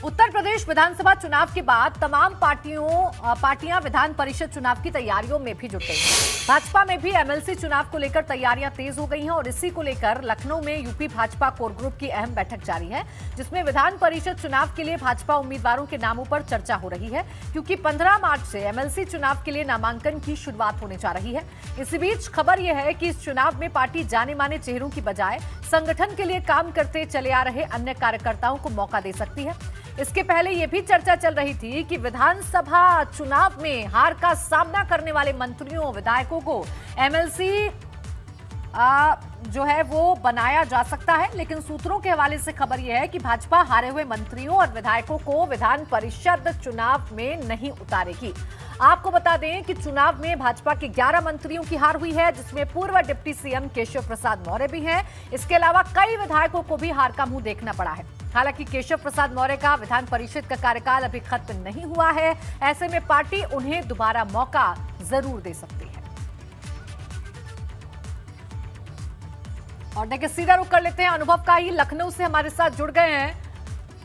उत्तर प्रदेश विधानसभा चुनाव के बाद तमाम पार्टियां विधान परिषद चुनाव की तैयारियों में भी जुट गई हैं। भाजपा में भी एमएलसी चुनाव को लेकर तैयारियां तेज हो गई हैं और इसी को लेकर लखनऊ में यूपी भाजपा कोर ग्रुप की अहम बैठक जारी है, जिसमें विधान परिषद चुनाव के लिए भाजपा उम्मीदवारों के नामों पर चर्चा हो रही है, क्योंकि 15 मार्च से एमएलसी चुनाव के लिए नामांकन की शुरुआत होने जा रही है। इसी बीच खबर यह है कि इस चुनाव में पार्टी जाने माने चेहरों की बजाय संगठन के लिए काम करते चले आ रहे अन्य कार्यकर्ताओं को मौका दे सकती है। इसके पहले यह भी चर्चा चल रही थी कि विधानसभा चुनाव में हार का सामना करने वाले मंत्रियों विधायकों को एमएलसी जो है वो बनाया जा सकता है, लेकिन सूत्रों के हवाले से खबर यह है कि भाजपा हारे हुए मंत्रियों और विधायकों को विधान परिषद चुनाव में नहीं उतारेगी। आपको बता दें कि चुनाव में भाजपा के 11 मंत्रियों की हार हुई है, जिसमें पूर्व डिप्टी सीएम केशव प्रसाद मौर्य भी हैं। इसके अलावा कई विधायकों को भी हार का मुंह देखना पड़ा है। हालांकि केशव प्रसाद मौर्य का विधान परिषद का कार्यकाल अभी खत्म नहीं हुआ है, ऐसे में पार्टी उन्हें दोबारा मौका जरूर दे सकती है। और देखिए, सीधा रुख कर लेते हैं अनुभव का ही, लखनऊ से हमारे साथ जुड़ गए हैं।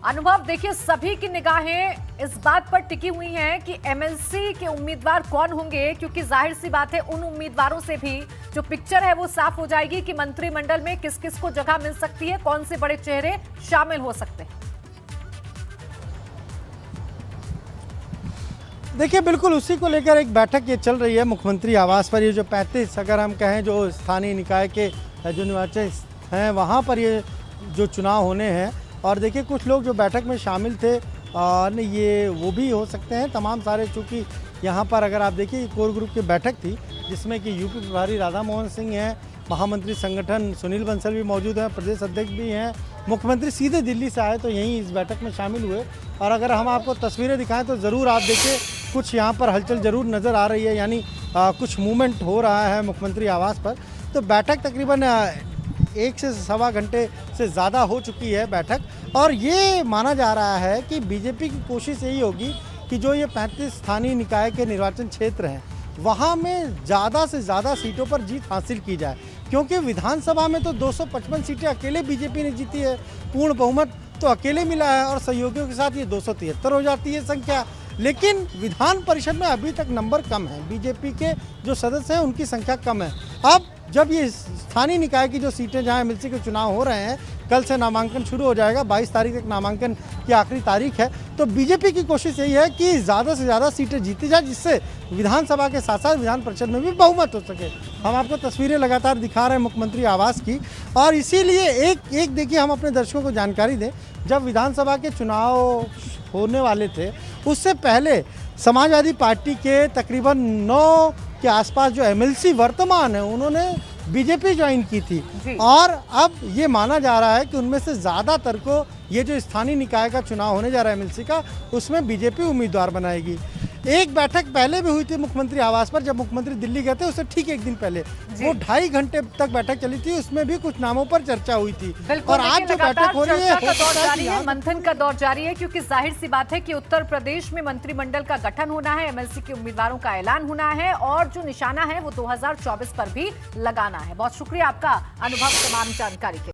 अनुभव, देखिए सभी की निगाहें इस बात पर टिकी हुई हैं कि एमएलसी के उम्मीदवार कौन होंगे, क्योंकि जाहिर सी बात है उन उम्मीदवारों से भी जो पिक्चर है वो साफ हो जाएगी कि मंत्रिमंडल में किस किस को जगह मिल सकती है, कौन से बड़े चेहरे शामिल हो सकते हैं। देखिए, बिल्कुल उसी को लेकर एक बैठक ये चल रही है मुख्यमंत्री आवास पर। ये जो 35 अगर हम कहें जो स्थानीय निकाय के जो निर्वाचन हैं वहाँ पर ये जो चुनाव होने हैं, और देखिए कुछ लोग जो बैठक में शामिल थे और ये वो भी हो सकते हैं तमाम सारे, चूँकि यहाँ पर अगर आप देखिए कोर ग्रुप की बैठक थी जिसमें कि यूपी प्रभारी राधा मोहन सिंह हैं, महामंत्री संगठन सुनील बंसल भी मौजूद हैं, प्रदेश अध्यक्ष भी हैं, मुख्यमंत्री सीधे दिल्ली से आए तो यहीं इस बैठक में शामिल हुए। और अगर हम आपको तस्वीरें दिखाएं तो ज़रूर आप देखिए कुछ यहाँ पर हलचल ज़रूर नज़र आ रही है, यानी कुछ मूवमेंट हो रहा है मुख्यमंत्री आवास पर। तो बैठक तकरीबन 1 से सवा घंटे से ज़्यादा हो चुकी है बैठक, और ये माना जा रहा है कि बीजेपी की कोशिश यही होगी कि जो ये 35 स्थानीय निकाय के निर्वाचन क्षेत्र हैं वहाँ में ज़्यादा से ज़्यादा सीटों पर जीत हासिल की जाए, क्योंकि विधानसभा में तो 255 सीटें अकेले बीजेपी ने जीती है, पूर्ण बहुमत तो अकेले मिला है, और सहयोगियों के साथ ये 273 हो जाती है संख्या। लेकिन विधान परिषद में अभी तक नंबर कम है, बीजेपी के जो सदस्य हैं उनकी संख्या कम है। अब जब ये स्थानीय निकाय की जो सीटें जहां एमएलसी के चुनाव हो रहे हैं, कल से नामांकन शुरू हो जाएगा, 22 तारीख तक नामांकन की आखिरी तारीख है, तो बीजेपी की कोशिश यही है कि ज़्यादा से ज़्यादा सीटें जीती जाए, जिससे विधानसभा के साथ साथ विधान परिषद में भी बहुमत हो सके। हम आपको तस्वीरें लगातार दिखा रहे हैं मुख्यमंत्री आवास की, और इसीलिए एक देखिए हम अपने दर्शकों को जानकारी दें, जब विधानसभा के चुनाव होने वाले थे उससे पहले समाजवादी पार्टी के तकरीबन 9 के आसपास जो एमएलसी वर्तमान है उन्होंने बीजेपी ज्वाइन की थी, और अब ये माना जा रहा है कि उनमें से ज़्यादातर को ये जो स्थानीय निकाय का चुनाव होने जा रहा है एमएलसी का, उसमें बीजेपी उम्मीदवार बनाएगी। एक बैठक पहले भी हुई थी मुख्यमंत्री आवास पर, जब मुख्यमंत्री दिल्ली गए थे उससे ठीक एक दिन पहले, वो 2.5 घंटे तक बैठक चली थी, उसमें भी कुछ नामों पर चर्चा हुई थी। और आज जो बैठक हो रही है मंथन का दौर जारी है, क्योंकि जाहिर सी बात है कि उत्तर प्रदेश में मंत्रिमंडल का गठन होना है, एमएलसी के उम्मीदवारों का ऐलान होना है, और जो निशाना है वो 2024 पर भी लगाना है। बहुत शुक्रिया आपका अनुभव तमाम जानकारी के